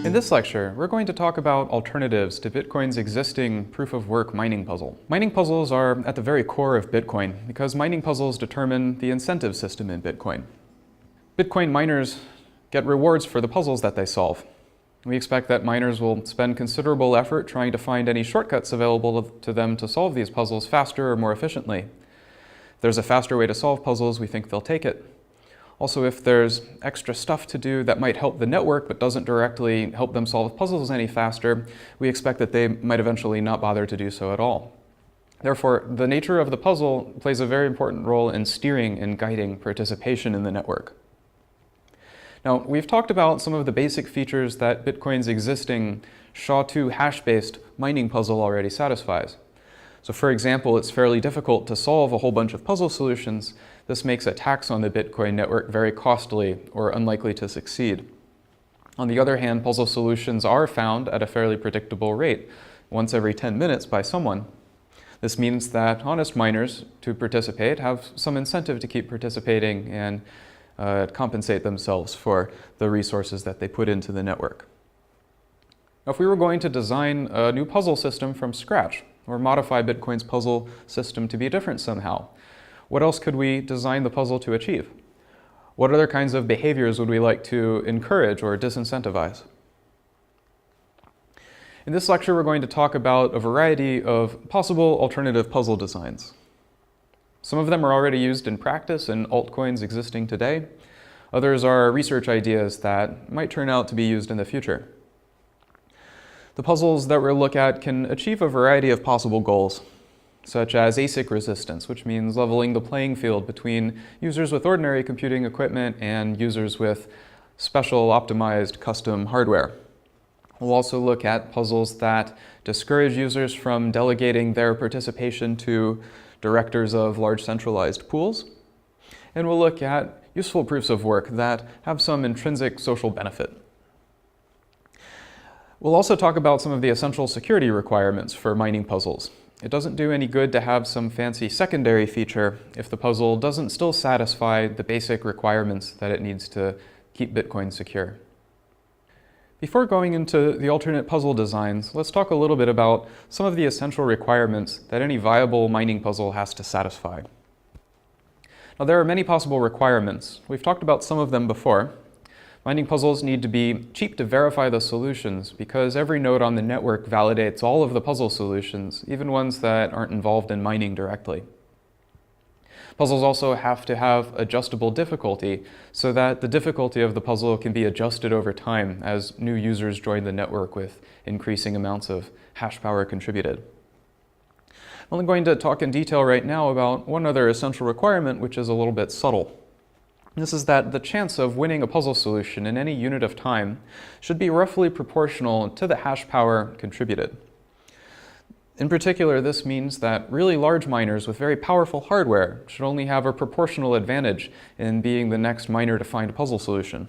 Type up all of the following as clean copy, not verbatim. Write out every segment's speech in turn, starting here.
In this lecture, we're going to talk about alternatives to Bitcoin's existing proof-of-work mining puzzle. Mining puzzles are at the very core of Bitcoin because mining puzzles determine the incentive system in Bitcoin. Bitcoin miners get rewards for the puzzles that they solve. We expect that miners will spend considerable effort trying to find any shortcuts available to them to solve these puzzles faster or more efficiently. If there's a faster way to solve puzzles, we think they'll take it. Also, if there's extra stuff to do that might help the network but doesn't directly help them solve puzzles any faster, we expect that they might eventually not bother to do so at all. Therefore, the nature of the puzzle plays a very important role in steering and guiding participation in the network. Now, we've talked about some of the basic features that Bitcoin's existing SHA-2 hash-based mining puzzle already satisfies. So for example, it's fairly difficult to solve a whole bunch of puzzle solutions. This makes attacks on the Bitcoin network very costly or unlikely to succeed. On the other hand, puzzle solutions are found at a fairly predictable rate, once every 10 minutes by someone. This means that honest miners to participate have some incentive to keep participating and compensate themselves for the resources that they put into the network. Now, if we were going to design a new puzzle system from scratch, or modify Bitcoin's puzzle system to be different somehow, what else could we design the puzzle to achieve? What other kinds of behaviors would we like to encourage or disincentivize? In this lecture, we're going to talk about a variety of possible alternative puzzle designs. Some of them are already used in practice in altcoins existing today. Others are research ideas that might turn out to be used in the future. The puzzles that we'll look at can achieve a variety of possible goals, such as ASIC resistance, which means leveling the playing field between users with ordinary computing equipment and users with special optimized custom hardware. We'll also look at puzzles that discourage users from delegating their participation to directors of large centralized pools. And we'll look at useful proofs of work that have some intrinsic social benefit. We'll also talk about some of the essential security requirements for mining puzzles. It doesn't do any good to have some fancy secondary feature if the puzzle doesn't still satisfy the basic requirements that it needs to keep Bitcoin secure. Before going into the alternate puzzle designs, let's talk a little bit about some of the essential requirements that any viable mining puzzle has to satisfy. Now, there are many possible requirements. We've talked about some of them before. Mining puzzles need to be cheap to verify the solutions because every node on the network validates all of the puzzle solutions, even ones that aren't involved in mining directly. Puzzles also have to have adjustable difficulty so that the difficulty of the puzzle can be adjusted over time as new users join the network with increasing amounts of hash power contributed. I'm only going to talk in detail right now about one other essential requirement, which is a little bit subtle. This is that the chance of winning a puzzle solution in any unit of time should be roughly proportional to the hash power contributed. In particular, this means that really large miners with very powerful hardware should only have a proportional advantage in being the next miner to find a puzzle solution.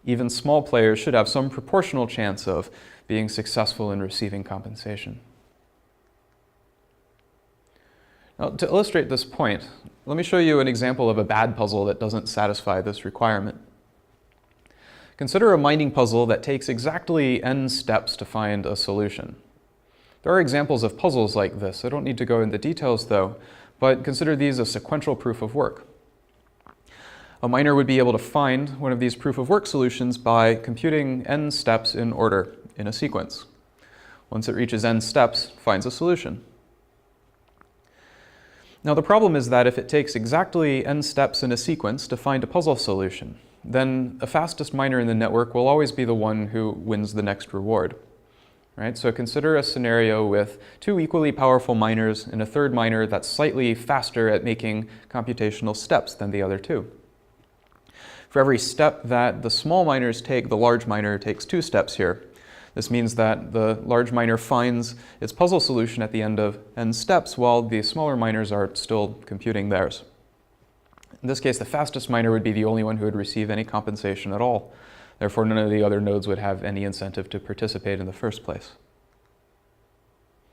Even small players should have some proportional chance of being successful in receiving compensation. Now, to illustrate this point, let me show you an example of a bad puzzle that doesn't satisfy this requirement. Consider a mining puzzle that takes exactly n steps to find a solution. There are examples of puzzles like this. I don't need to go into details though, but consider these a sequential proof of work. A miner would be able to find one of these proof of work solutions by computing n steps in order in a sequence. Once it reaches n steps, it finds a solution. Now, the problem is that if it takes exactly n steps in a sequence to find a puzzle solution, then the fastest miner in the network will always be the one who wins the next reward. Right? So consider a scenario with two equally powerful miners and a third miner that's slightly faster at making computational steps than the other two. For every step that the small miners take, the large miner takes 2 steps here. This means that the large miner finds its puzzle solution at the end of n steps while the smaller miners are still computing theirs. In this case, the fastest miner would be the only one who would receive any compensation at all. Therefore, none of the other nodes would have any incentive to participate in the first place.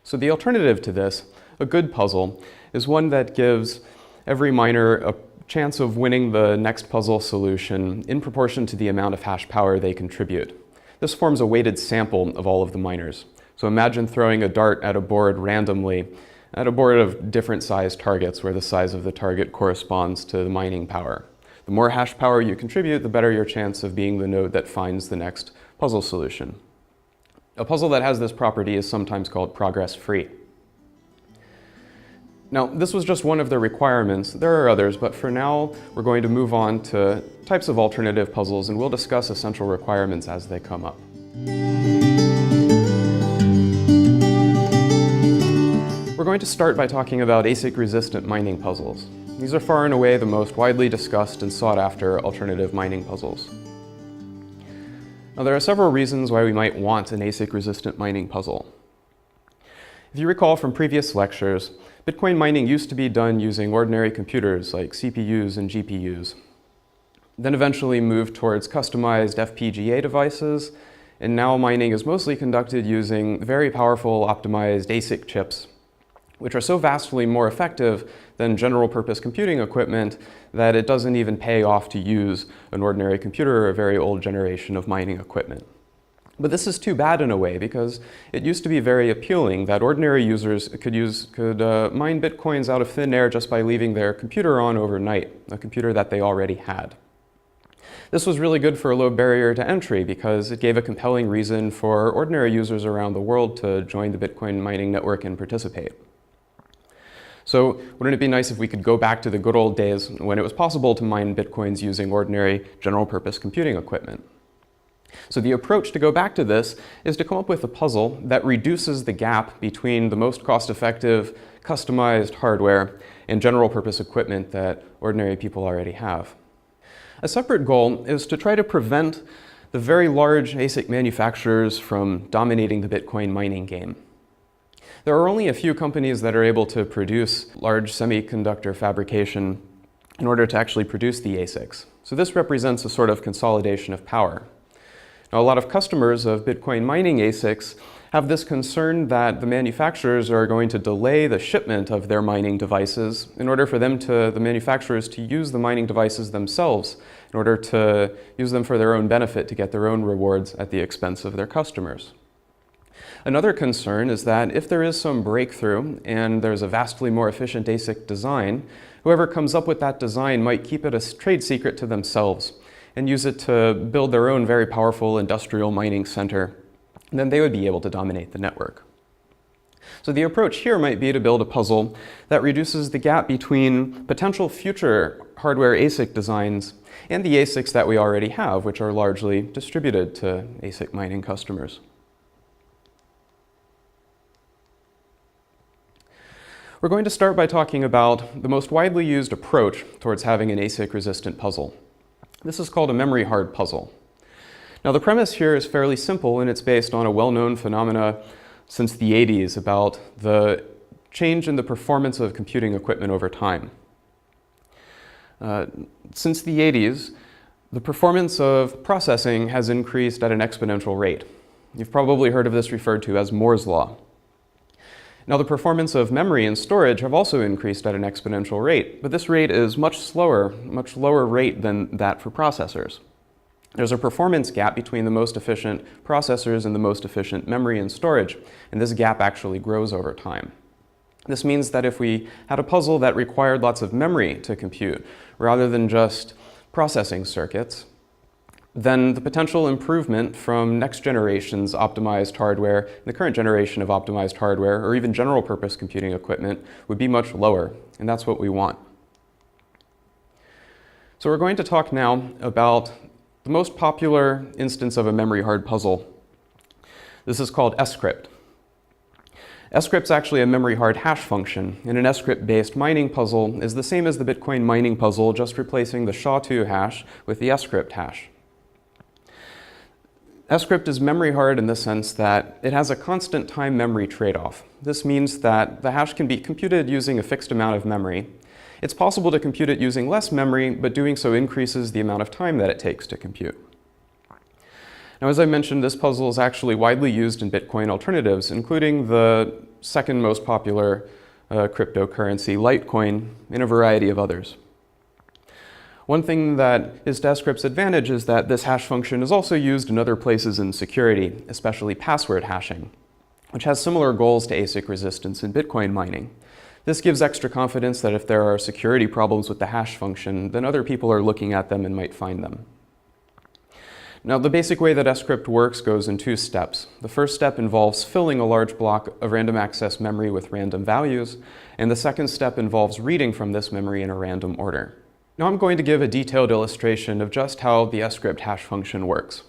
So the alternative to this, a good puzzle, is one that gives every miner a chance of winning the next puzzle solution in proportion to the amount of hash power they contribute. This forms a weighted sample of all of the miners. So imagine throwing a dart at a board randomly, at a board of different sized targets where the size of the target corresponds to the mining power. The more hash power you contribute, the better your chance of being the node that finds the next puzzle solution. A puzzle that has this property is sometimes called progress-free. Now, this was just one of the requirements. There are others, but for now, we're going to move on to types of alternative puzzles, and we'll discuss essential requirements as they come up. We're going to start by talking about ASIC-resistant mining puzzles. These are far and away the most widely discussed and sought-after alternative mining puzzles. Now, there are several reasons why we might want an ASIC-resistant mining puzzle. If you recall from previous lectures, Bitcoin mining used to be done using ordinary computers like CPUs and GPUs. Then eventually moved towards customized FPGA devices, and now mining is mostly conducted using very powerful optimized ASIC chips, which are so vastly more effective than general-purpose computing equipment that it doesn't even pay off to use an ordinary computer or a very old generation of mining equipment. But this is too bad in a way, because it used to be very appealing that ordinary users could mine Bitcoins out of thin air just by leaving their computer on overnight, a computer that they already had. This was really good for a low barrier to entry because it gave a compelling reason for ordinary users around the world to join the Bitcoin mining network and participate. So wouldn't it be nice if we could go back to the good old days when it was possible to mine Bitcoins using ordinary general-purpose computing equipment? So the approach to go back to this is to come up with a puzzle that reduces the gap between the most cost-effective, customized hardware and general-purpose equipment that ordinary people already have. A separate goal is to try to prevent the very large ASIC manufacturers from dominating the Bitcoin mining game. There are only a few companies that are able to produce large semiconductor fabrication in order to actually produce the ASICs. So this represents a sort of consolidation of power. Now, a lot of customers of Bitcoin mining ASICs have this concern that the manufacturers are going to delay the shipment of their mining devices in order for the manufacturers to use the mining devices themselves in order to use them for their own benefit to get their own rewards at the expense of their customers. Another concern is that if there is some breakthrough and there's a vastly more efficient ASIC design, whoever comes up with that design might keep it a trade secret to themselves and use it to build their own very powerful industrial mining center, and then they would be able to dominate the network. So the approach here might be to build a puzzle that reduces the gap between potential future hardware ASIC designs and the ASICs that we already have, which are largely distributed to ASIC mining customers. We're going to start by talking about the most widely used approach towards having an ASIC-resistant puzzle. This is called a memory hard puzzle. Now, the premise here is fairly simple, and it's based on a well-known phenomena since the 80s about the change in the performance of computing equipment over time. Since the 80s, the performance of processing has increased at an exponential rate. You've probably heard of this referred to as Moore's Law. Now, the performance of memory and storage have also increased at an exponential rate, but this rate is much lower rate than that for processors. There's a performance gap between the most efficient processors and the most efficient memory and storage, and this gap actually grows over time. This means that if we had a puzzle that required lots of memory to compute, rather than just processing circuits, then the potential improvement from next generation's optimized hardware, the current generation of optimized hardware, or even general purpose computing equipment would be much lower, and that's what we want. So we're going to talk now about the most popular instance of a memory hard puzzle. This is called scrypt. Scrypt's actually a memory hard hash function, and an scrypt-based mining puzzle is the same as the Bitcoin mining puzzle, just replacing the SHA-2 hash with the scrypt hash. Scrypt is memory hard in the sense that it has a constant time memory trade-off. This means that the hash can be computed using a fixed amount of memory. It's possible to compute it using less memory, but doing so increases the amount of time that it takes to compute. Now, as I mentioned, this puzzle is actually widely used in Bitcoin alternatives, including the second most popular cryptocurrency, Litecoin, and a variety of others. One thing that is to script's advantage is that this hash function is also used in other places in security, especially password hashing, which has similar goals to ASIC resistance in Bitcoin mining. This gives extra confidence that if there are security problems with the hash function, then other people are looking at them and might find them. Now, the basic way that script works goes in 2 steps. The first step involves filling a large block of random access memory with random values, and the second step involves reading from this memory in a random order. Now I'm going to give a detailed illustration of just how the script hash function works.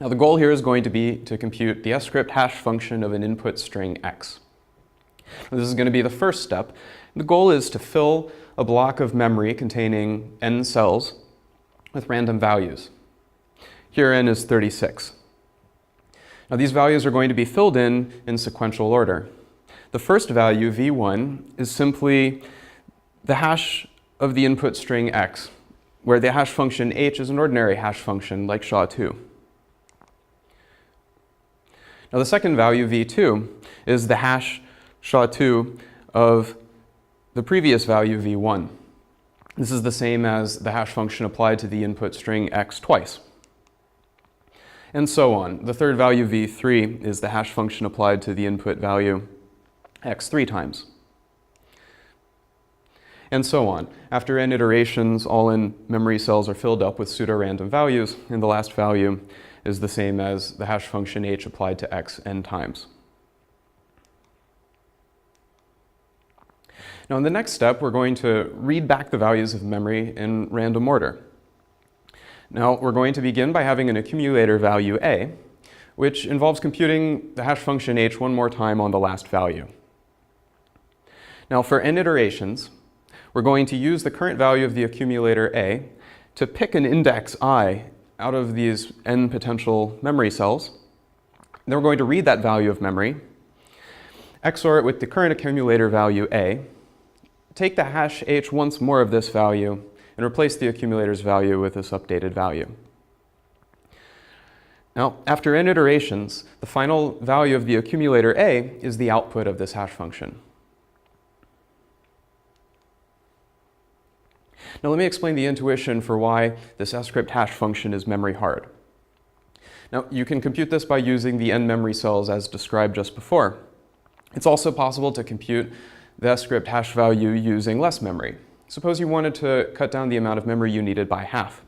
Now the goal here is going to be to compute the script hash function of an input string x. Now, this is going to be the first step. The goal is to fill a block of memory containing n cells with random values. Here n is 36. Now these values are going to be filled in sequential order. The first value, v1, is simply the hash of the input string x, where the hash function h is an ordinary hash function like SHA-2. Now the second value, v2, is the hash SHA-2 of the previous value, v1. This is the same as the hash function applied to the input string x twice. And so on. The third value, v3, is the hash function applied to the input value x 3 times. And so on. After n iterations, all n memory cells are filled up with pseudo-random values, and the last value is the same as the hash function h applied to x n times. Now in the next step, we're going to read back the values of memory in random order. Now we're going to begin by having an accumulator value a, which involves computing the hash function h one more time on the last value. Now for n iterations, we're going to use the current value of the accumulator a to pick an index I out of these n potential memory cells. Then we're going to read that value of memory, XOR it with the current accumulator value a, take the hash h once more of this value, and replace the accumulator's value with this updated value. Now, after n iterations, the final value of the accumulator a is the output of this hash function. Now let me explain the intuition for why this script hash function is memory hard. Now you can compute this by using the n memory cells as described just before. It's also possible to compute the script hash value using less memory. Suppose you wanted to cut down the amount of memory you needed by half.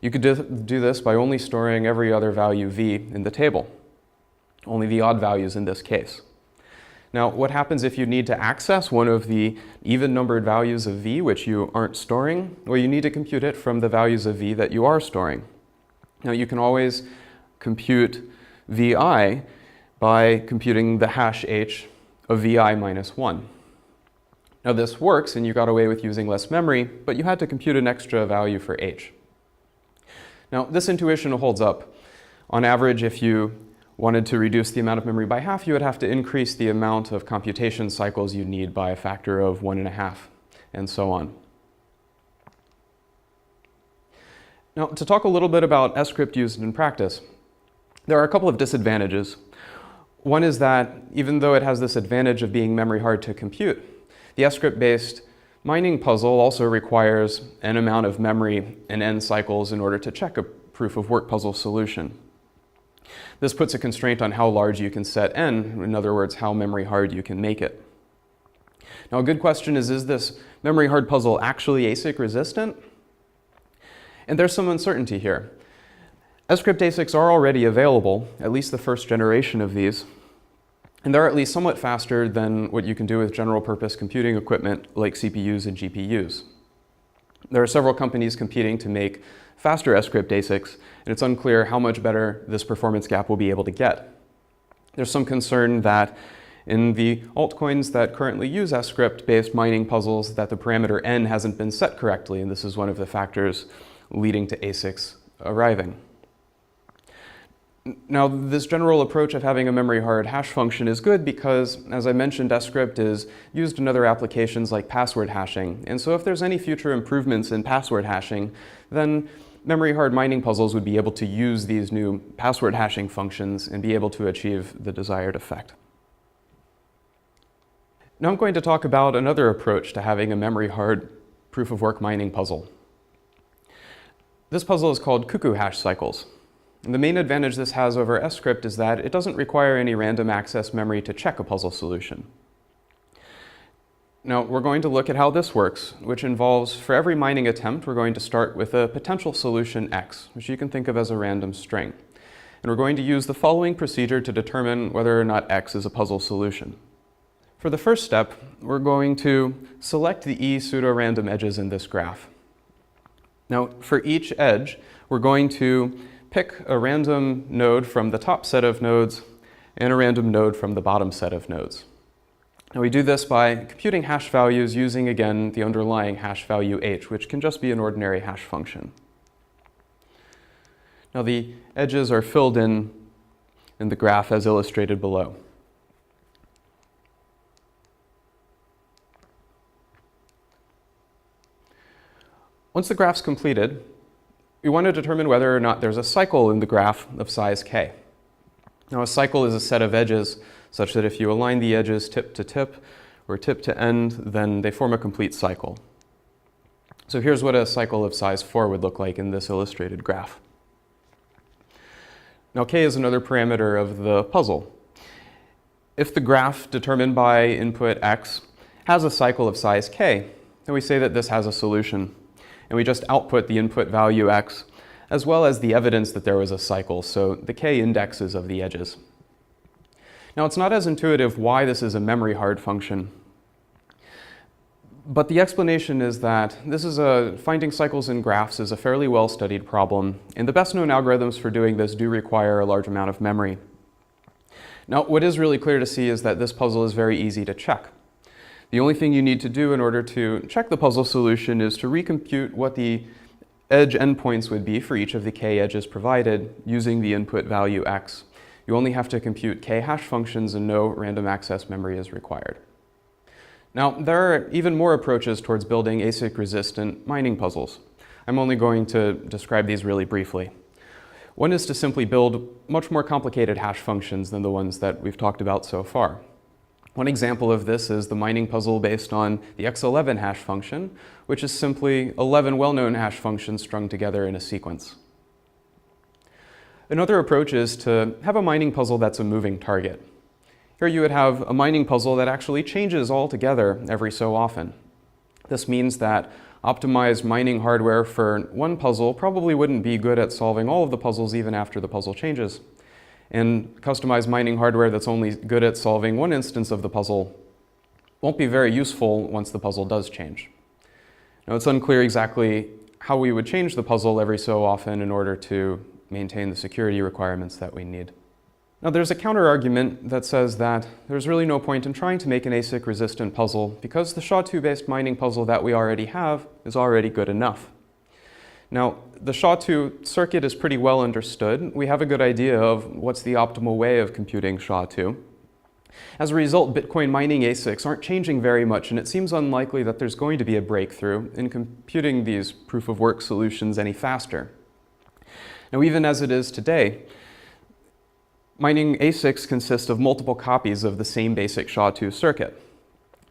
You could do this by only storing every other value v in the table, only the odd values in this case. Now, what happens if you need to access one of the even-numbered values of v which you aren't storing? Well, you need to compute it from the values of v that you are storing. Now, you can always compute vi by computing the hash h of vi minus 1. Now, this works, and you got away with using less memory, but you had to compute an extra value for h. Now, this intuition holds up. On average, if you wanted to reduce the amount of memory by half, you would have to increase the amount of computation cycles you need by a factor of 1.5, and so on. Now, to talk a little bit about script used in practice, there are a couple of disadvantages. One is that even though it has this advantage of being memory hard to compute, the script-based mining puzzle also requires n amount of memory and n cycles in order to check a proof of work puzzle solution. This puts a constraint on how large you can set n, in other words, how memory hard you can make it. Now, a good question is this memory hard puzzle actually ASIC resistant? And there's some uncertainty here. Script ASICs are already available, at least the first generation of these, and they're at least somewhat faster than what you can do with general purpose computing equipment like CPUs and GPUs. There are several companies competing to make faster script ASICs, and it's unclear how much better this performance gap will be able to get. There's some concern that in the altcoins that currently use script-based mining puzzles that the parameter n hasn't been set correctly, and this is one of the factors leading to ASICs arriving. Now, this general approach of having a memory hard hash function is good because, as I mentioned, script is used in other applications like password hashing. And so if there's any future improvements in password hashing, then memory hard mining puzzles would be able to use these new password hashing functions and be able to achieve the desired effect. Now I'm going to talk about another approach to having a memory hard proof of work mining puzzle. This puzzle is called cuckoo hash cycles. And the main advantage this has over script is that it doesn't require any random access memory to check a puzzle solution. Now, we're going to look at how this works, which involves, for every mining attempt, we're going to start with a potential solution x, which you can think of as a random string. And we're going to use the following procedure to determine whether or not x is a puzzle solution. For the first step, we're going to select the e pseudo-random edges in this graph. Now, for each edge, we're going to pick a random node from the top set of nodes and a random node from the bottom set of nodes. Now, we do this by computing hash values using, again, the underlying hash value h, which can just be an ordinary hash function. Now, the edges are filled in the graph as illustrated below. Once the graph's completed, we want to determine whether or not there's a cycle in the graph of size k. Now, a cycle is a set of edges such that if you align the edges tip to tip or tip to end, then they form a complete cycle. So here's what a cycle of size 4 would look like in this illustrated graph. Now, k is another parameter of the puzzle. If the graph determined by input x has a cycle of size k, then we say that this has a solution. And we just output the input value x, as well as the evidence that there was a cycle, so the k indexes of the edges. Now, it's not as intuitive why this is a memory hard function, but the explanation is that finding cycles in graphs is a fairly well-studied problem, and the best-known algorithms for doing this do require a large amount of memory. Now, what is really clear to see is that this puzzle is very easy to check. The only thing you need to do in order to check the puzzle solution is to recompute what the edge endpoints would be for each of the k edges provided using the input value x. You only have to compute k hash functions and no random access memory is required. Now, there are even more approaches towards building ASIC-resistant mining puzzles. I'm only going to describe these really briefly. One is to simply build much more complicated hash functions than the ones that we've talked about so far. One example of this is the mining puzzle based on the x11 hash function, which is simply 11 well-known hash functions strung together in a sequence. Another approach is to have a mining puzzle that's a moving target. Here you would have a mining puzzle that actually changes altogether every so often. This means that optimized mining hardware for one puzzle probably wouldn't be good at solving all of the puzzles even after the puzzle changes. And customized mining hardware that's only good at solving one instance of the puzzle won't be very useful once the puzzle does change. Now, it's unclear exactly how we would change the puzzle every so often in order to maintain the security requirements that we need. Now, there's a counter-argument that says that there's really no point in trying to make an ASIC-resistant puzzle because the SHA-2-based mining puzzle that we already have is already good enough. Now, the SHA-2 circuit is pretty well understood. We have a good idea of what's the optimal way of computing SHA-2. As a result, Bitcoin mining ASICs aren't changing very much, and it seems unlikely that there's going to be a breakthrough in computing these proof-of-work solutions any faster. Now, even as it is today, mining ASICs consist of multiple copies of the same basic SHA-2 circuit.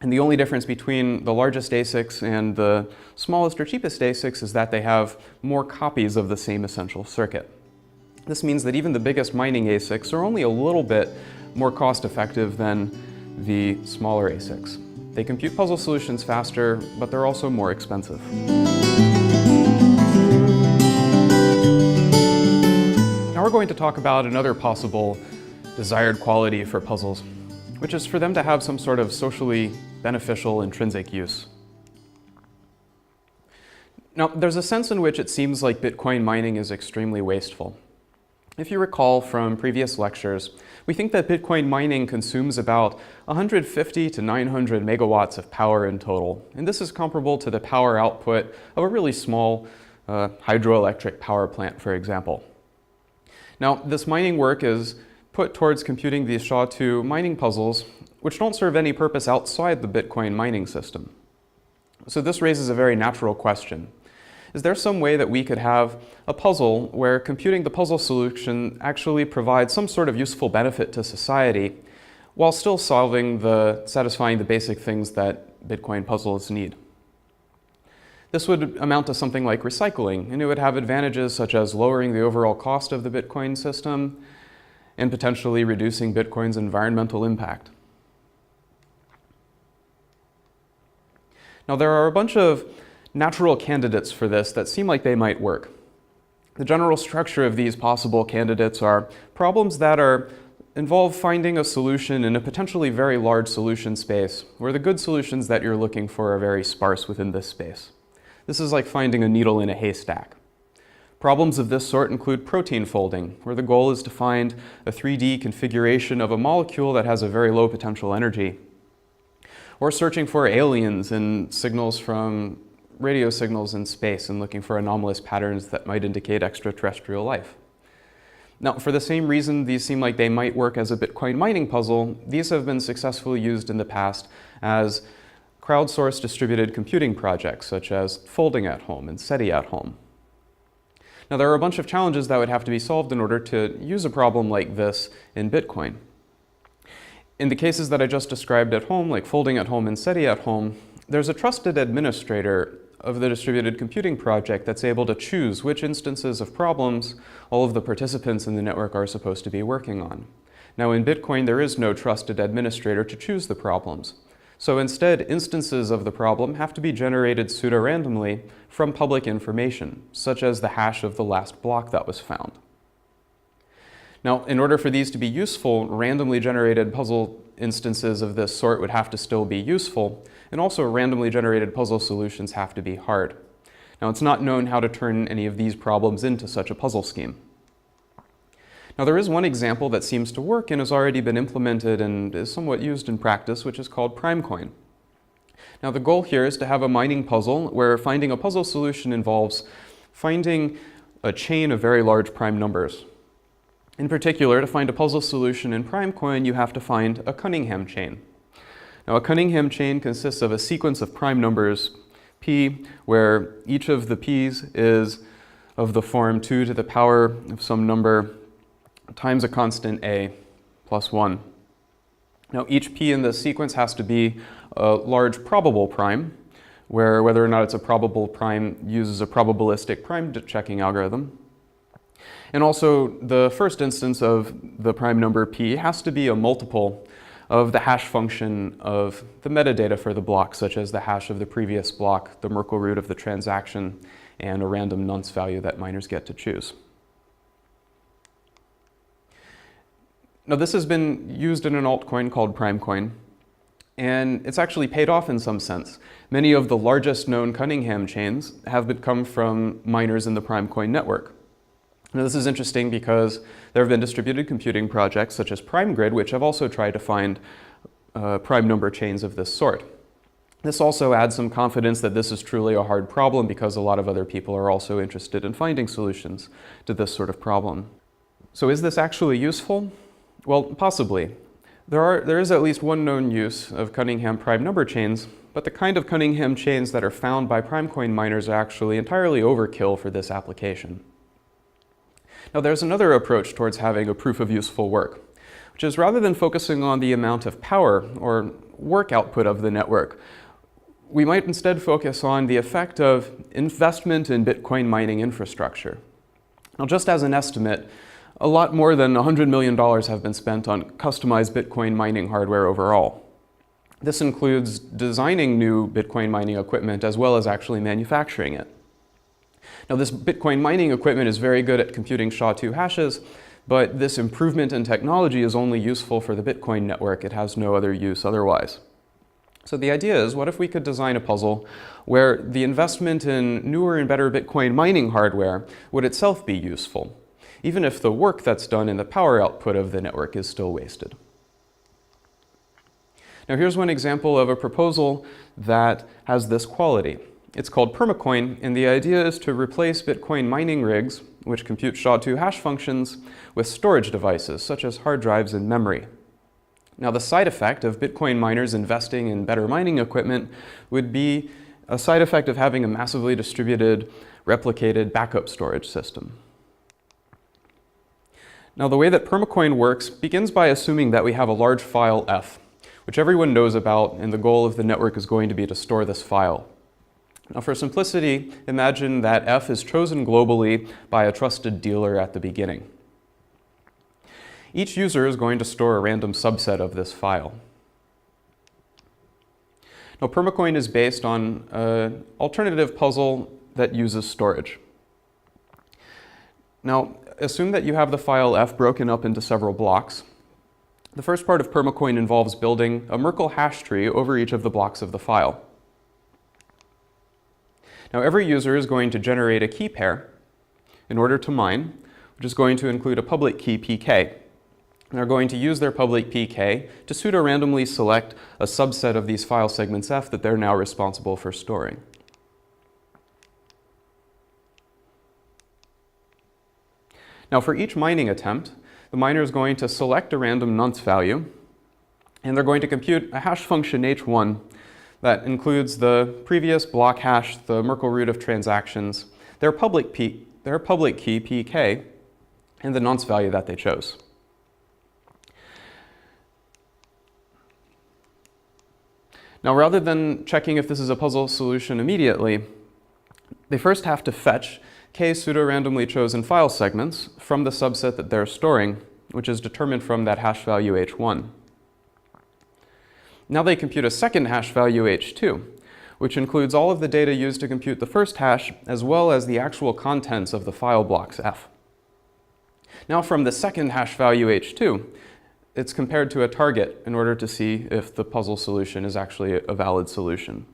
And the only difference between the largest ASICs and the smallest or cheapest ASICs is that they have more copies of the same essential circuit. This means that even the biggest mining ASICs are only a little bit more cost-effective than the smaller ASICs. They compute puzzle solutions faster, but they're also more expensive. Now we're going to talk about another possible desired quality for puzzles, which is for them to have some sort of socially beneficial intrinsic use. Now, there's a sense in which it seems like Bitcoin mining is extremely wasteful. If you recall from previous lectures, we think that Bitcoin mining consumes about 150 to 900 megawatts of power in total, and this is comparable to the power output of a really small hydroelectric power plant, for example. Now, this mining work is put towards computing these SHA-2 mining puzzles, which don't serve any purpose outside the Bitcoin mining system. So this raises a very natural question. Is there some way that we could have a puzzle where computing the puzzle solution actually provides some sort of useful benefit to society while still satisfying the basic things that Bitcoin puzzles need? This would amount to something like recycling, and it would have advantages such as lowering the overall cost of the Bitcoin system and potentially reducing Bitcoin's environmental impact. Now, there are a bunch of natural candidates for this that seem like they might work. The general structure of these possible candidates are problems that involve finding a solution in a potentially very large solution space, where the good solutions that you're looking for are very sparse within this space. This is like finding a needle in a haystack. Problems of this sort include protein folding, where the goal is to find a 3D configuration of a molecule that has a very low potential energy. Or searching for aliens and signals from radio signals in space and looking for anomalous patterns that might indicate extraterrestrial life. Now, for the same reason these seem like they might work as a Bitcoin mining puzzle, these have been successfully used in the past as crowdsourced distributed computing projects, such as Folding at Home and SETI at Home. Now, there are a bunch of challenges that would have to be solved in order to use a problem like this in Bitcoin. In the cases that I just described at home, like Folding at Home and SETI at Home, there's a trusted administrator of the distributed computing project that's able to choose which instances of problems all of the participants in the network are supposed to be working on. Now, in Bitcoin, there is no trusted administrator to choose the problems. So instead, instances of the problem have to be generated pseudo-randomly from public information, such as the hash of the last block that was found. Now, in order for these to be useful, randomly generated puzzle instances of this sort would have to still be useful, and also randomly generated puzzle solutions have to be hard. Now, it's not known how to turn any of these problems into such a puzzle scheme. Now, there is one example that seems to work and has already been implemented and is somewhat used in practice, which is called PrimeCoin. Now, the goal here is to have a mining puzzle where finding a puzzle solution involves finding a chain of very large prime numbers. In particular, to find a puzzle solution in PrimeCoin, you have to find a Cunningham chain. Now, a Cunningham chain consists of a sequence of prime numbers p, where each of the p's is of the form 2 to the power of some number times a constant a plus 1. Now, each p in this sequence has to be a large probable prime, where whether or not it's a probable prime uses a probabilistic prime checking algorithm. And also, the first instance of the prime number p has to be a multiple of the hash function of the metadata for the block, such as the hash of the previous block, the Merkle root of the transaction, and a random nonce value that miners get to choose. Now, this has been used in an altcoin called PrimeCoin, and it's actually paid off in some sense. Many of the largest known Cunningham chains have come from miners in the PrimeCoin network. Now, this is interesting because there have been distributed computing projects such as PrimeGrid, which have also tried to find prime number chains of this sort. This also adds some confidence that this is truly a hard problem because a lot of other people are also interested in finding solutions to this sort of problem. So is this actually useful? Well, possibly. There is at least one known use of Cunningham prime number chains, but the kind of Cunningham chains that are found by PrimeCoin miners are actually entirely overkill for this application. Now, there's another approach towards having a proof of useful work, which is rather than focusing on the amount of power or work output of the network, we might instead focus on the effect of investment in Bitcoin mining infrastructure. Now, just as an estimate, a lot more than $100 million have been spent on customized Bitcoin mining hardware overall. This includes designing new Bitcoin mining equipment as well as actually manufacturing it. Now, this Bitcoin mining equipment is very good at computing SHA-2 hashes, but this improvement in technology is only useful for the Bitcoin network. It has no other use otherwise. So the idea is, what if we could design a puzzle where the investment in newer and better Bitcoin mining hardware would itself be useful, even if the work that's done in the power output of the network is still wasted? Now, here's one example of a proposal that has this quality. It's called PermaCoin, and the idea is to replace Bitcoin mining rigs, which compute SHA-2 hash functions, with storage devices, such as hard drives and memory. Now, the side effect of Bitcoin miners investing in better mining equipment would be a side effect of having a massively distributed, replicated backup storage system. Now, the way that PermaCoin works begins by assuming that we have a large file F, which everyone knows about, and the goal of the network is going to be to store this file. Now, for simplicity, imagine that F is chosen globally by a trusted dealer at the beginning. Each user is going to store a random subset of this file. Now, Permacoin is based on an alternative puzzle that uses storage. Now, assume that you have the file F broken up into several blocks. The first part of Permacoin involves building a Merkle hash tree over each of the blocks of the file. Now, every user is going to generate a key pair in order to mine, which is going to include a public key pk. And they're going to use their public pk to pseudo-randomly select a subset of these file segments F that they're now responsible for storing. Now, for each mining attempt, the miner is going to select a random nonce value, and they're going to compute a hash function h1 that includes the previous block hash, the Merkle root of transactions, their public key pk, and the nonce value that they chose. Now, rather than checking if this is a puzzle solution immediately, they first have to fetch k pseudo-randomly chosen file segments from the subset that they're storing, which is determined from that hash value h1. Now they compute a second hash value h2, which includes all of the data used to compute the first hash, as well as the actual contents of the file blocks F. Now from the second hash value h2, it's compared to a target in order to see if the puzzle solution is actually a valid solution.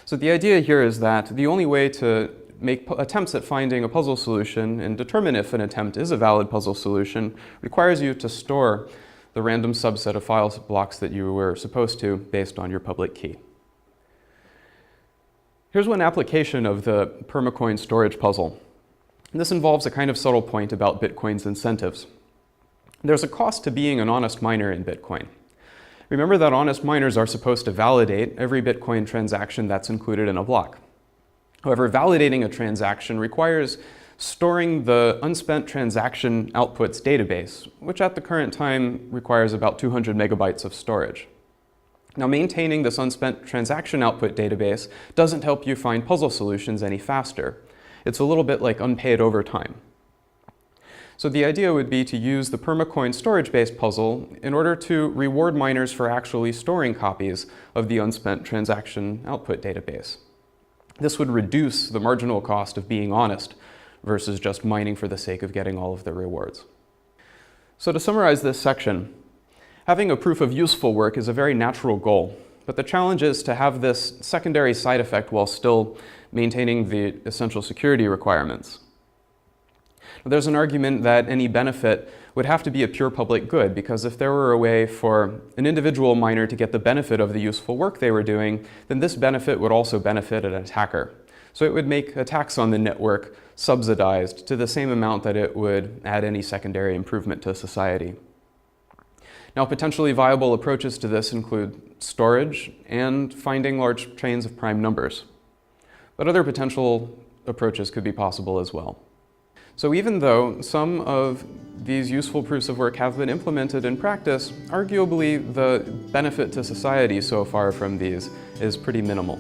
So the idea here is that the only way to make attempts at finding a puzzle solution and determine if an attempt is a valid puzzle solution requires you to store the random subset of file blocks that you were supposed to based on your public key. Here's one application of the Permacoin storage puzzle. And this involves a kind of subtle point about Bitcoin's incentives. There's a cost to being an honest miner in Bitcoin. Remember that honest miners are supposed to validate every Bitcoin transaction that's included in a block. However, validating a transaction requires storing the unspent transaction outputs database, which at the current time requires about 200 megabytes of storage. Now, maintaining this unspent transaction output database doesn't help you find puzzle solutions any faster. It's a little bit like unpaid overtime. So the idea would be to use the Permacoin storage-based puzzle in order to reward miners for actually storing copies of the unspent transaction output database. This would reduce the marginal cost of being honest versus just mining for the sake of getting all of the rewards. So to summarize this section, having a proof of useful work is a very natural goal, but the challenge is to have this secondary side effect while still maintaining the essential security requirements. There's an argument that any benefit would have to be a pure public good, because if there were a way for an individual miner to get the benefit of the useful work they were doing, then this benefit would also benefit an attacker. So it would make attacks on the network subsidized to the same amount that it would add any secondary improvement to society. Now, potentially viable approaches to this include storage and finding large chains of prime numbers. But other potential approaches could be possible as well. So even though some of these useful proofs of work have been implemented in practice, arguably the benefit to society so far from these is pretty minimal.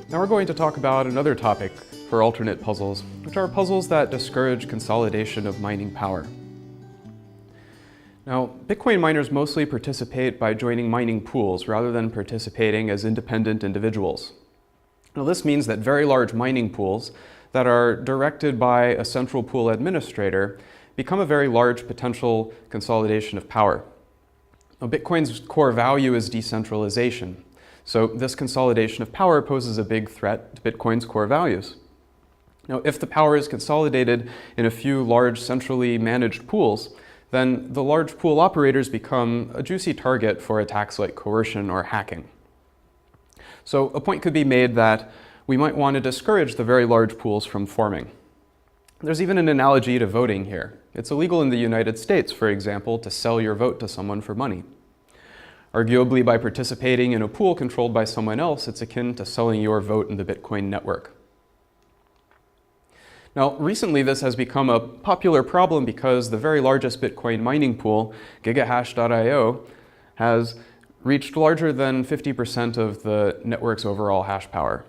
Now we're going to talk about another topic for alternate puzzles, which are puzzles that discourage consolidation of mining power. Now, Bitcoin miners mostly participate by joining mining pools rather than participating as independent individuals. Now, this means that very large mining pools that are directed by a central pool administrator become a very large potential consolidation of power. Now, Bitcoin's core value is decentralization, so this consolidation of power poses a big threat to Bitcoin's core values. Now, if the power is consolidated in a few large centrally managed pools, then the large pool operators become a juicy target for attacks like coercion or hacking. So a point could be made that we might want to discourage the very large pools from forming. There's even an analogy to voting here. It's illegal in the United States, for example, to sell your vote to someone for money. Arguably, by participating in a pool controlled by someone else, it's akin to selling your vote in the Bitcoin network. Now, recently this has become a popular problem because the very largest Bitcoin mining pool, gigahash.io, has reached larger than 50% of the network's overall hash power.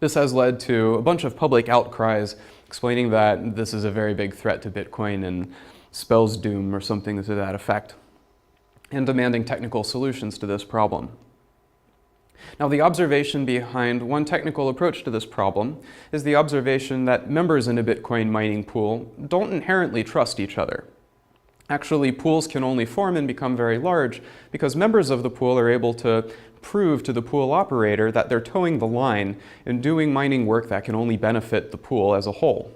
This has led to a bunch of public outcries explaining that this is a very big threat to Bitcoin and spells doom or something to that effect, and demanding technical solutions to this problem. Now, the observation behind one technical approach to this problem is the observation that members in a Bitcoin mining pool don't inherently trust each other. Actually, pools can only form and become very large because members of the pool are able to prove to the pool operator that they're towing the line and doing mining work that can only benefit the pool as a whole.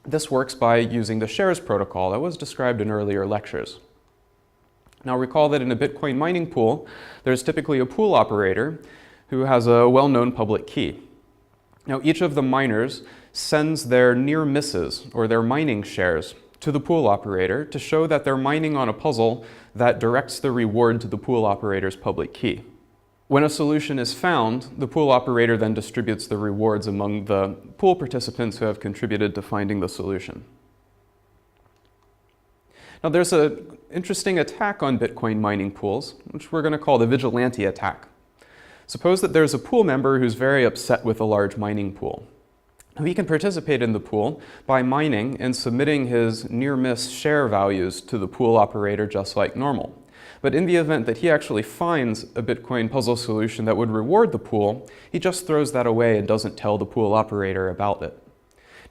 This works by using the shares protocol that was described in earlier lectures. Now, recall that in a Bitcoin mining pool, there's typically a pool operator who has a well-known public key. Now, each of the miners sends their near misses, or their mining shares, to the pool operator to show that they're mining on a puzzle that directs the reward to the pool operator's public key. When a solution is found, the pool operator then distributes the rewards among the pool participants who have contributed to finding the solution. Now, there's an interesting attack on Bitcoin mining pools, which we're going to call the vigilante attack. Suppose that there's a pool member who's very upset with a large mining pool. He can participate in the pool by mining and submitting his near-miss share values to the pool operator just like normal. But in the event that he actually finds a Bitcoin puzzle solution that would reward the pool, he just throws that away and doesn't tell the pool operator about it.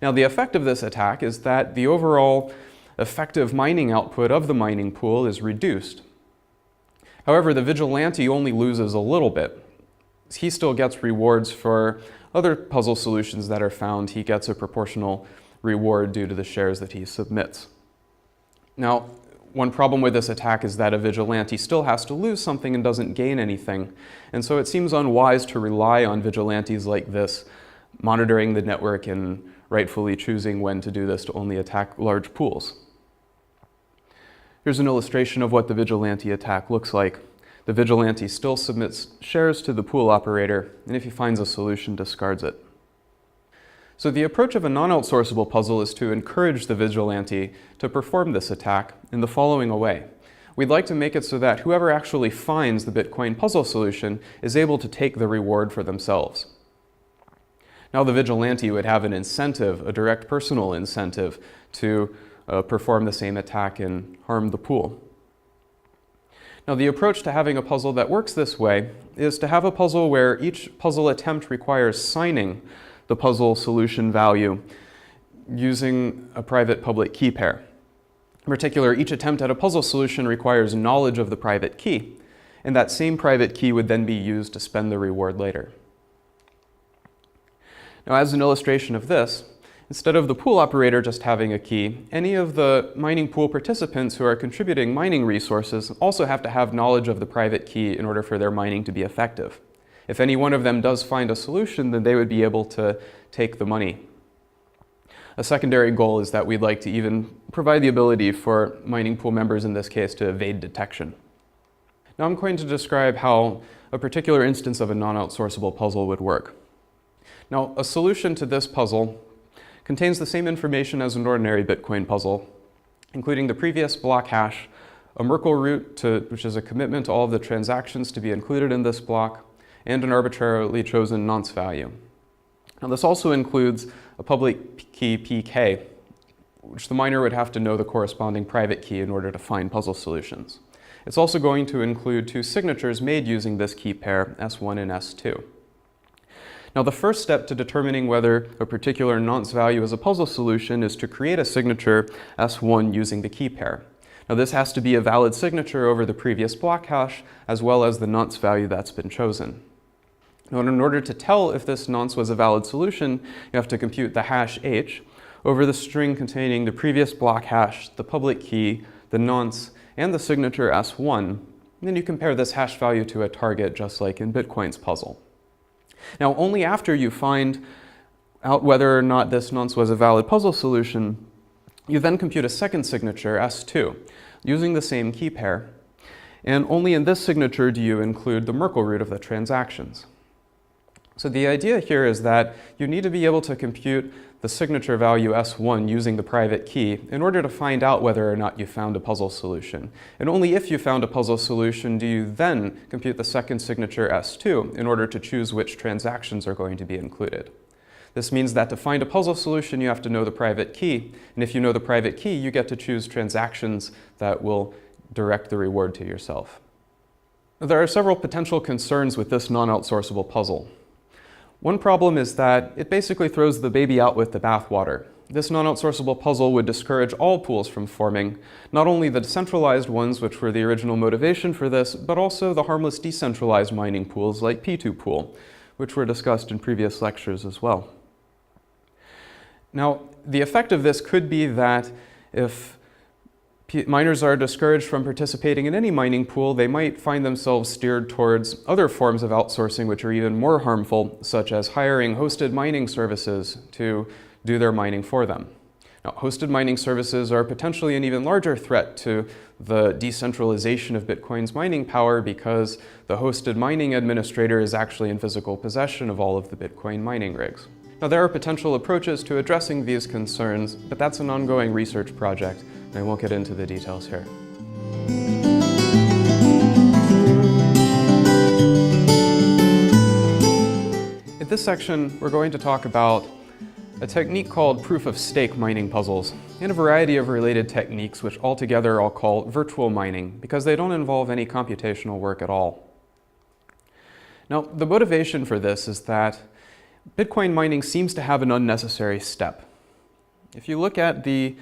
Now, the effect of this attack is that the overall effective mining output of the mining pool is reduced. However, the vigilante only loses a little bit. He still gets rewards for other puzzle solutions that are found. He gets a proportional reward due to the shares that he submits. Now, one problem with this attack is that a vigilante still has to lose something and doesn't gain anything. And so it seems unwise to rely on vigilantes like this, monitoring the network and rightfully choosing when to do this to only attack large pools. Here's an illustration of what the vigilante attack looks like. The vigilante still submits shares to the pool operator, and if he finds a solution, discards it. So the approach of a non-outsourceable puzzle is to encourage the vigilante to perform this attack in the following way. We'd like to make it so that whoever actually finds the Bitcoin puzzle solution is able to take the reward for themselves. Now, the vigilante would have an incentive, a direct personal incentive, to perform the same attack and harm the pool. Now, the approach to having a puzzle that works this way is to have a puzzle where each puzzle attempt requires signing the puzzle solution value using a private-public key pair. In particular, each attempt at a puzzle solution requires knowledge of the private key, and that same private key would then be used to spend the reward later. Now, as an illustration of this, instead of the pool operator just having a key, any of the mining pool participants who are contributing mining resources also have to have knowledge of the private key in order for their mining to be effective. If any one of them does find a solution, then they would be able to take the money. A secondary goal is that we'd like to even provide the ability for mining pool members in this case to evade detection. Now I'm going to describe how a particular instance of a non-outsourceable puzzle would work. Now, a solution to this puzzle contains the same information as an ordinary Bitcoin puzzle, including the previous block hash, a Merkle root, which is a commitment to all of the transactions to be included in this block, and an arbitrarily chosen nonce value. Now, this also includes a public key PK, which the miner would have to know the corresponding private key in order to find puzzle solutions. It's also going to include two signatures made using this key pair, S1 and S2. Now, the first step to determining whether a particular nonce value is a puzzle solution is to create a signature S1 using the key pair. Now, this has to be a valid signature over the previous block hash, as well as the nonce value that's been chosen. Now, in order to tell if this nonce was a valid solution, you have to compute the hash h over the string containing the previous block hash, the public key, the nonce, and the signature S1. And then you compare this hash value to a target, just like in Bitcoin's puzzle. Now, only after you find out whether or not this nonce was a valid puzzle solution, you then compute a second signature, S2, using the same key pair. And only in this signature do you include the Merkle root of the transactions. So the idea here is that you need to be able to compute the signature value S1 using the private key in order to find out whether or not you found a puzzle solution. And only if you found a puzzle solution do you then compute the second signature S2 in order to choose which transactions are going to be included. This means that to find a puzzle solution, you have to know the private key. And if you know the private key, you get to choose transactions that will direct the reward to yourself. There are several potential concerns with this non-outsourceable puzzle. One problem is that it basically throws the baby out with the bathwater. This non-outsourceable puzzle would discourage all pools from forming, not only the decentralized ones, which were the original motivation for this, but also the harmless decentralized mining pools like P2 Pool, which were discussed in previous lectures as well. Now, the effect of this could be that if miners are discouraged from participating in any mining pool, they might find themselves steered towards other forms of outsourcing which are even more harmful, such as hiring hosted mining services to do their mining for them. Now, hosted mining services are potentially an even larger threat to the decentralization of Bitcoin's mining power because the hosted mining administrator is actually in physical possession of all of the Bitcoin mining rigs. Now, there are potential approaches to addressing these concerns, but that's an ongoing research project, and I won't get into the details here. In this section, we're going to talk about a technique called proof-of-stake mining puzzles, and a variety of related techniques which altogether I'll call virtual mining, because they don't involve any computational work at all. Now, the motivation for this is that Bitcoin mining seems to have an unnecessary step. If you look at the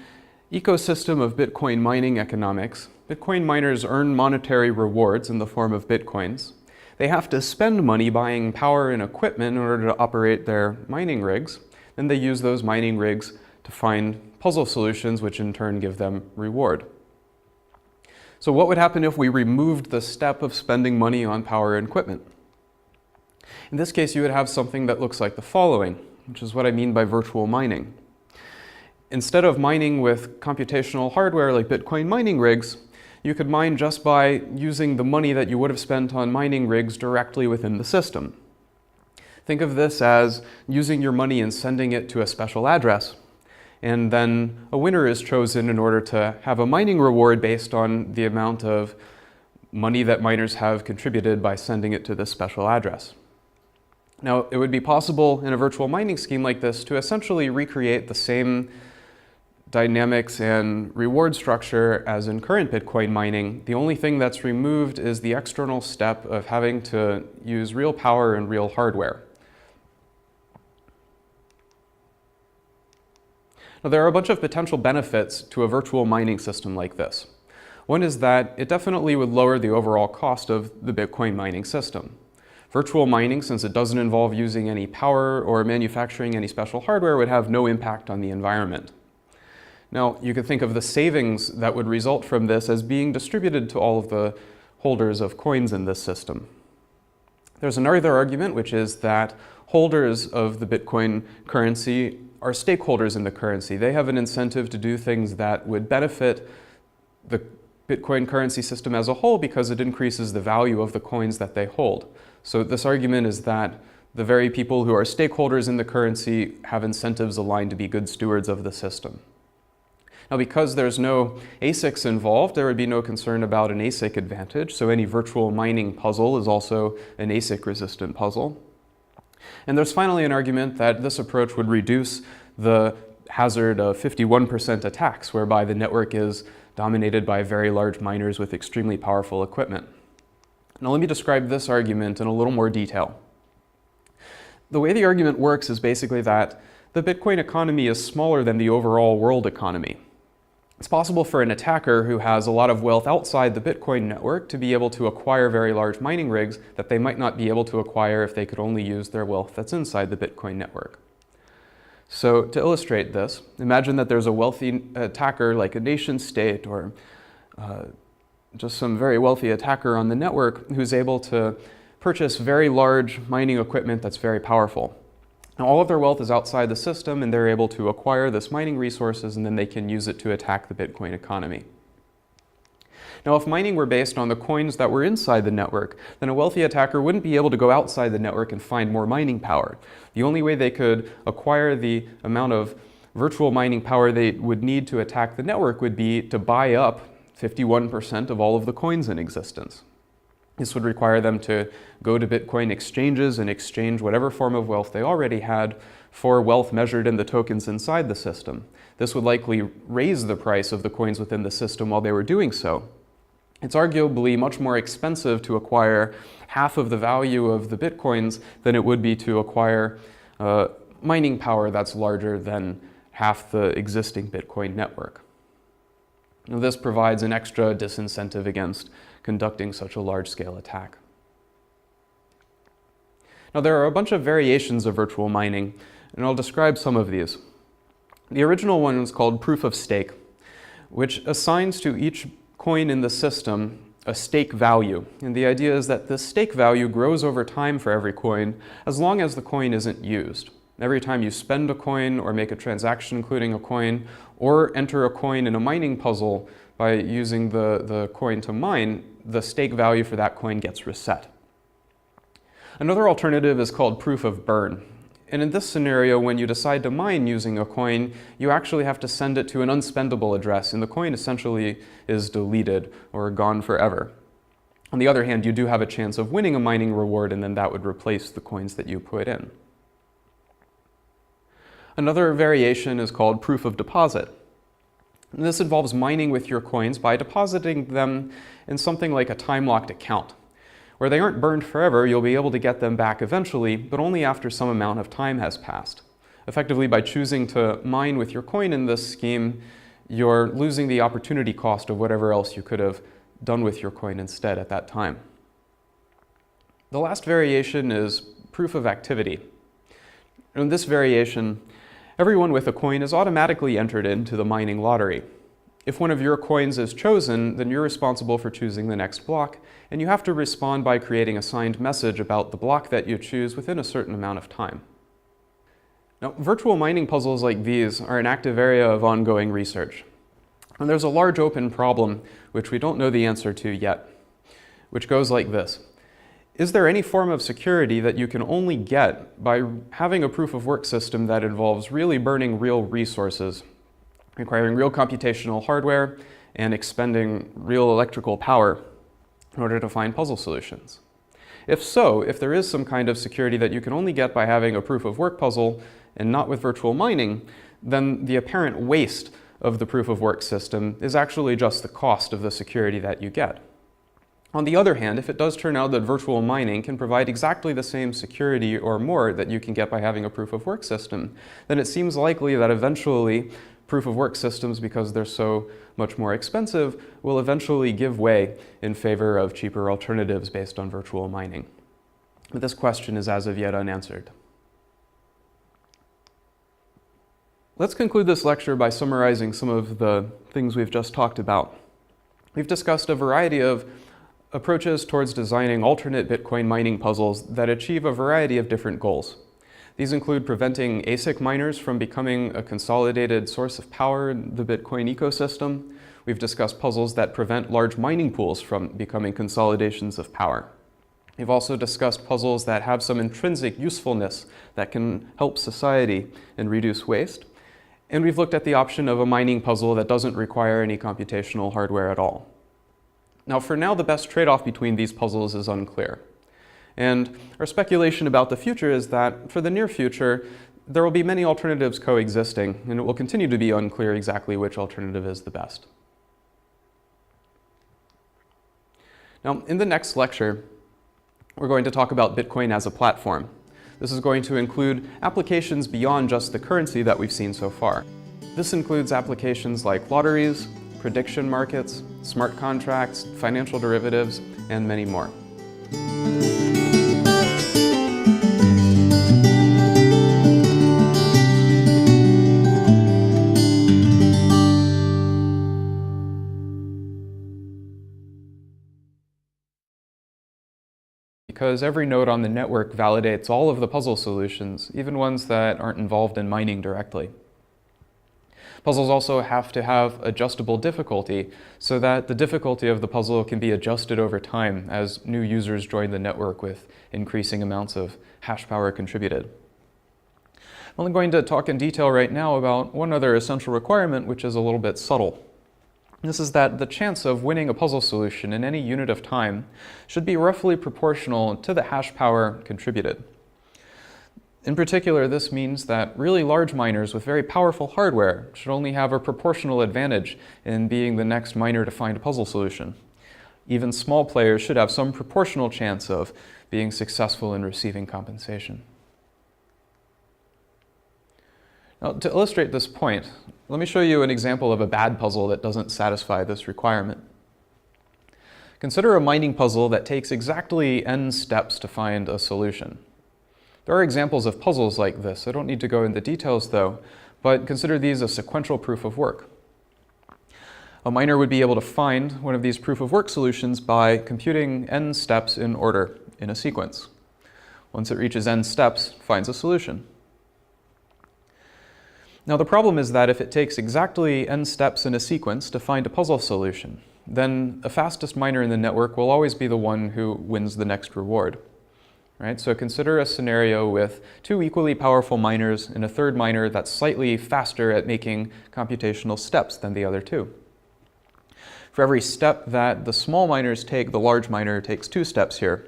ecosystem of Bitcoin mining economics, Bitcoin miners earn monetary rewards in the form of Bitcoins. They have to spend money buying power and equipment in order to operate their mining rigs. Then they use those mining rigs to find puzzle solutions, which in turn give them reward. So what would happen if we removed the step of spending money on power and equipment? In this case, you would have something that looks like the following, which is what I mean by virtual mining. Instead of mining with computational hardware like Bitcoin mining rigs, you could mine just by using the money that you would have spent on mining rigs directly within the system. Think of this as using your money and sending it to a special address. And then a winner is chosen in order to have a mining reward based on the amount of money that miners have contributed by sending it to this special address. Now, it would be possible in a virtual mining scheme like this to essentially recreate the same dynamics and reward structure as in current Bitcoin mining. The only thing that's removed is the external step of having to use real power and real hardware. Now, there are a bunch of potential benefits to a virtual mining system like this. One is that it definitely would lower the overall cost of the Bitcoin mining system. Virtual mining, since it doesn't involve using any power or manufacturing any special hardware, would have no impact on the environment. Now, you could think of the savings that would result from this as being distributed to all of the holders of coins in this system. There's another argument, which is that holders of the Bitcoin currency are stakeholders in the currency. They have an incentive to do things that would benefit the Bitcoin currency system as a whole because it increases the value of the coins that they hold. So this argument is that the very people who are stakeholders in the currency have incentives aligned to be good stewards of the system. Now, because there's no ASICs involved, there would be no concern about an ASIC advantage, so any virtual mining puzzle is also an ASIC-resistant puzzle. And there's finally an argument that this approach would reduce the hazard of 51% attacks, whereby the network is dominated by very large miners with extremely powerful equipment. Now, let me describe this argument in a little more detail. The way the argument works is basically that the Bitcoin economy is smaller than the overall world economy. It's possible for an attacker who has a lot of wealth outside the Bitcoin network to be able to acquire very large mining rigs that they might not be able to acquire if they could only use their wealth that's inside the Bitcoin network. So to illustrate this, imagine that there's a wealthy attacker like a nation state or just some very wealthy attacker on the network who's able to purchase very large mining equipment that's very powerful. Now, all of their wealth is outside the system and they're able to acquire this mining resources and then they can use it to attack the Bitcoin economy. Now, if mining were based on the coins that were inside the network, then a wealthy attacker wouldn't be able to go outside the network and find more mining power. The only way they could acquire the amount of virtual mining power they would need to attack the network would be to buy up 51% of all of the coins in existence. This would require them to go to Bitcoin exchanges and exchange whatever form of wealth they already had for wealth measured in the tokens inside the system. This would likely raise the price of the coins within the system while they were doing so. It's arguably much more expensive to acquire half of the value of the Bitcoins than it would be to acquire mining power that's larger than half the existing Bitcoin network. Now, this provides an extra disincentive against conducting such a large-scale attack. Now, there are a bunch of variations of virtual mining, and I'll describe some of these. The original one is called proof of stake, which assigns to each coin in the system a stake value. And the idea is that this stake value grows over time for every coin as long as the coin isn't used. Every time you spend a coin or make a transaction including a coin or enter a coin in a mining puzzle by using the coin to mine, the stake value for that coin gets reset. Another alternative is called proof of burn. And in this scenario, when you decide to mine using a coin, you actually have to send it to an unspendable address, and the coin essentially is deleted or gone forever. On the other hand, you do have a chance of winning a mining reward, and then that would replace the coins that you put in. Another variation is called proof of deposit. And this involves mining with your coins by depositing them in something like a time-locked account. Where they aren't burned forever, you'll be able to get them back eventually, but only after some amount of time has passed. Effectively, by choosing to mine with your coin in this scheme, you're losing the opportunity cost of whatever else you could have done with your coin instead at that time. The last variation is proof of activity. In this variation, everyone with a coin is automatically entered into the mining lottery. If one of your coins is chosen, then you're responsible for choosing the next block, and you have to respond by creating a signed message about the block that you choose within a certain amount of time. Now, virtual mining puzzles like these are an active area of ongoing research. And there's a large open problem which we don't know the answer to yet, which goes like this. Is there any form of security that you can only get by having a proof-of-work system that involves really burning real resources, requiring real computational hardware, and expending real electrical power in order to find puzzle solutions? If so, if there is some kind of security that you can only get by having a proof-of-work puzzle and not with virtual mining, then the apparent waste of the proof-of-work system is actually just the cost of the security that you get. On the other hand, if it does turn out that virtual mining can provide exactly the same security or more that you can get by having a proof-of-work system, then it seems likely that eventually proof-of-work systems, because they're so much more expensive, will eventually give way in favor of cheaper alternatives based on virtual mining. But this question is as of yet unanswered. Let's conclude this lecture by summarizing some of the things we've just talked about. We've discussed a variety of approaches towards designing alternate Bitcoin mining puzzles that achieve a variety of different goals. These include preventing ASIC miners from becoming a consolidated source of power in the Bitcoin ecosystem. We've discussed puzzles that prevent large mining pools from becoming consolidations of power. We've also discussed puzzles that have some intrinsic usefulness that can help society and reduce waste. And we've looked at the option of a mining puzzle that doesn't require any computational hardware at all. Now, for now, the best trade-off between these puzzles is unclear. And our speculation about the future is that for the near future, there will be many alternatives coexisting, and it will continue to be unclear exactly which alternative is the best. Now, in the next lecture, we're going to talk about Bitcoin as a platform. This is going to include applications beyond just the currency that we've seen so far. This includes applications like lotteries, prediction markets, smart contracts, financial derivatives, and many more. Because every node on the network validates all of the puzzle solutions, even ones that aren't involved in mining directly. Puzzles also have to have adjustable difficulty so that the difficulty of the puzzle can be adjusted over time as new users join the network with increasing amounts of hash power contributed. I'm only going to talk in detail right now about one other essential requirement, which is a little bit subtle. This is that the chance of winning a puzzle solution in any unit of time should be roughly proportional to the hash power contributed. In particular, this means that really large miners with very powerful hardware should only have a proportional advantage in being the next miner to find a puzzle solution. Even small players should have some proportional chance of being successful in receiving compensation. Now, to illustrate this point, let me show you an example of a bad puzzle that doesn't satisfy this requirement. Consider a mining puzzle that takes exactly n steps to find a solution. There are examples of puzzles like this. I don't need to go into details though, but consider these a sequential proof of work. A miner would be able to find one of these proof of work solutions by computing n steps in order in a sequence. Once it reaches n steps, it finds a solution. Now the problem is that if it takes exactly n steps in a sequence to find a puzzle solution, then the fastest miner in the network will always be the one who wins the next reward. Right? So consider a scenario with two equally powerful miners and a third miner that's slightly faster at making computational steps than the other two. For every step that the small miners take, the large miner takes 2 steps here.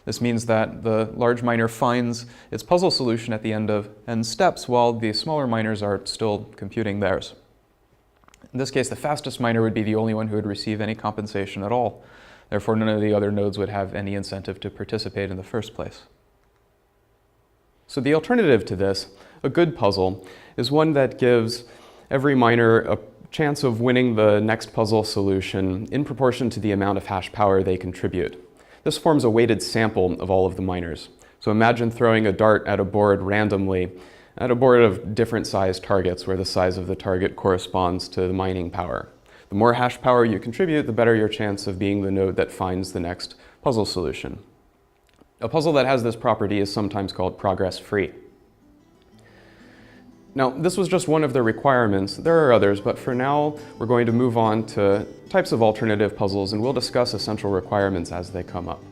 This means that the large miner finds its puzzle solution at the end of n steps while the smaller miners are still computing theirs. In this case, the fastest miner would be the only one who would receive any compensation at all. Therefore, none of the other nodes would have any incentive to participate in the first place. So the alternative to this, a good puzzle, is one that gives every miner a chance of winning the next puzzle solution in proportion to the amount of hash power they contribute. This forms a weighted sample of all of the miners. So imagine throwing a dart at a board randomly, at a board of different sized targets where the size of the target corresponds to the mining power. The more hash power you contribute, the better your chance of being the node that finds the next puzzle solution. A puzzle that has this property is sometimes called progress-free. Now, this was just one of the requirements. There are others, but for now, we're going to move on to types of alternative puzzles, and we'll discuss essential requirements as they come up.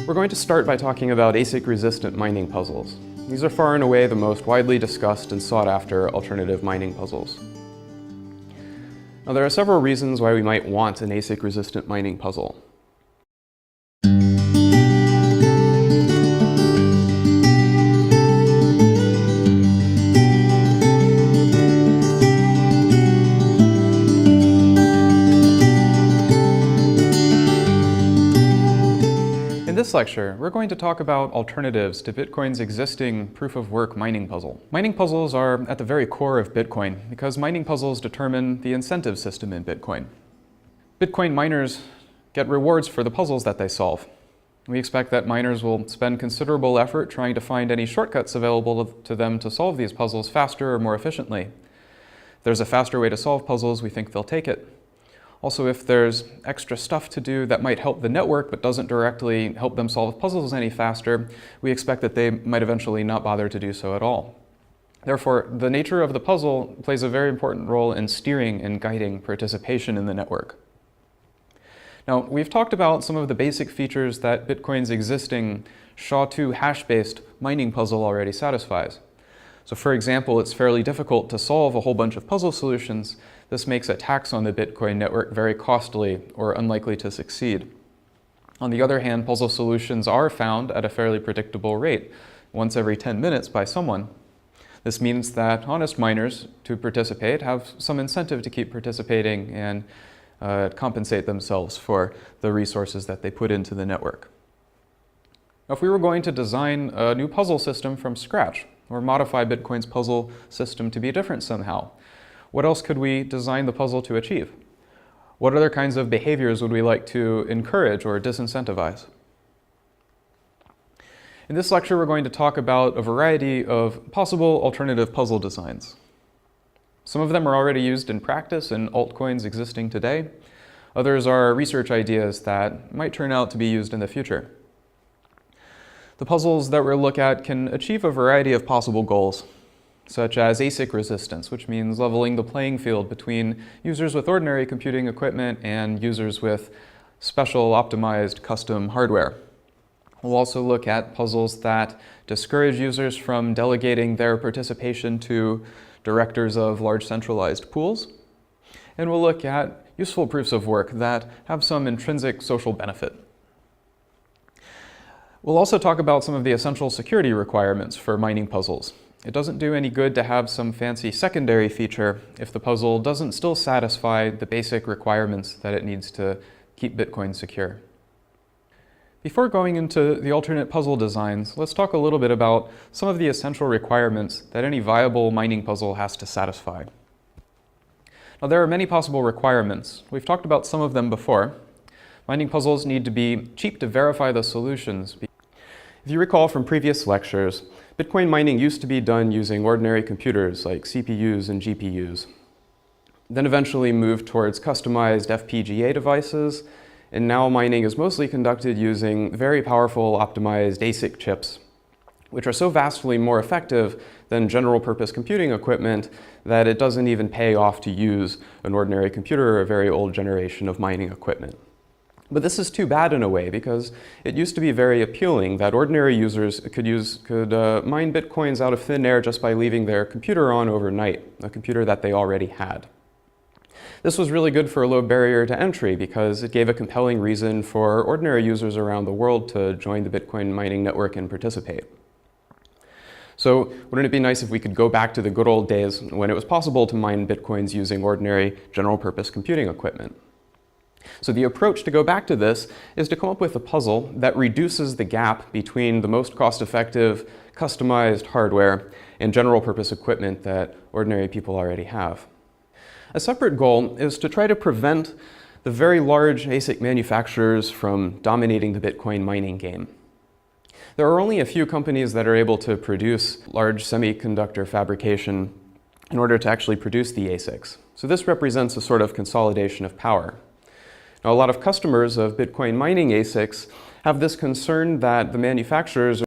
We're going to start by talking about ASIC-resistant mining puzzles. These are far and away the most widely discussed and sought after alternative mining puzzles. Now, there are several reasons why we might want an ASIC-resistant mining puzzle. In this lecture, we're going to talk about alternatives to Bitcoin's existing proof-of-work mining puzzle. Mining puzzles are at the very core of Bitcoin because mining puzzles determine the incentive system in Bitcoin. Bitcoin miners get rewards for the puzzles that they solve. We expect that miners will spend considerable effort trying to find any shortcuts available to them to solve these puzzles faster or more efficiently. If there's a faster way to solve puzzles, we think they'll take it. Also, if there's extra stuff to do that might help the network but doesn't directly help them solve puzzles any faster, we expect that they might eventually not bother to do so at all. Therefore, the nature of the puzzle plays a very important role in steering and guiding participation in the network. Now, we've talked about some of the basic features that Bitcoin's existing SHA-2 hash-based mining puzzle already satisfies. So for example, it's fairly difficult to solve a whole bunch of puzzle solutions. This makes attacks on the Bitcoin network very costly or unlikely to succeed. On the other hand, puzzle solutions are found at a fairly predictable rate, once every 10 minutes by someone. This means that honest miners, to participate, have some incentive to keep participating and compensate themselves for the resources that they put into the network. Now, if we were going to design a new puzzle system from scratch, or modify Bitcoin's puzzle system to be different somehow, what else could we design the puzzle to achieve? What other kinds of behaviors would we like to encourage or disincentivize? In this lecture, we're going to talk about a variety of possible alternative puzzle designs. Some of them are already used in practice in altcoins existing today. Others are research ideas that might turn out to be used in the future. The puzzles that we'll look at can achieve a variety of possible goals, such as ASIC resistance, which means leveling the playing field between users with ordinary computing equipment and users with special optimized custom hardware. We'll also look at puzzles that discourage users from delegating their participation to directors of large centralized pools. And we'll look at useful proofs of work that have some intrinsic social benefit. We'll also talk about some of the essential security requirements for mining puzzles. It doesn't do any good to have some fancy secondary feature if the puzzle doesn't still satisfy the basic requirements that it needs to keep Bitcoin secure. Before going into the alternate puzzle designs, let's talk a little bit about some of the essential requirements that any viable mining puzzle has to satisfy. Now, there are many possible requirements. We've talked about some of them before. Mining puzzles need to be cheap to verify the solutions. If you recall from previous lectures, Bitcoin mining used to be done using ordinary computers like CPUs and GPUs. Then eventually moved towards customized FPGA devices, and now mining is mostly conducted using very powerful optimized ASIC chips, which are so vastly more effective than general purpose computing equipment that it doesn't even pay off to use an ordinary computer or a very old generation of mining equipment. But this is too bad in a way, because it used to be very appealing that ordinary users could mine Bitcoins out of thin air just by leaving their computer on overnight, a computer that they already had. This was really good for a low barrier to entry because it gave a compelling reason for ordinary users around the world to join the Bitcoin mining network and participate. So wouldn't it be nice if we could go back to the good old days when it was possible to mine Bitcoins using ordinary general purpose computing equipment? So the approach to go back to this is to come up with a puzzle that reduces the gap between the most cost-effective, customized hardware and general purpose equipment that ordinary people already have. A separate goal is to try to prevent the very large ASIC manufacturers from dominating the Bitcoin mining game. There are only a few companies that are able to produce large semiconductor fabrication in order to actually produce the ASICs. So this represents a sort of consolidation of power. Now, a lot of customers of Bitcoin mining ASICs have this concern that the manufacturers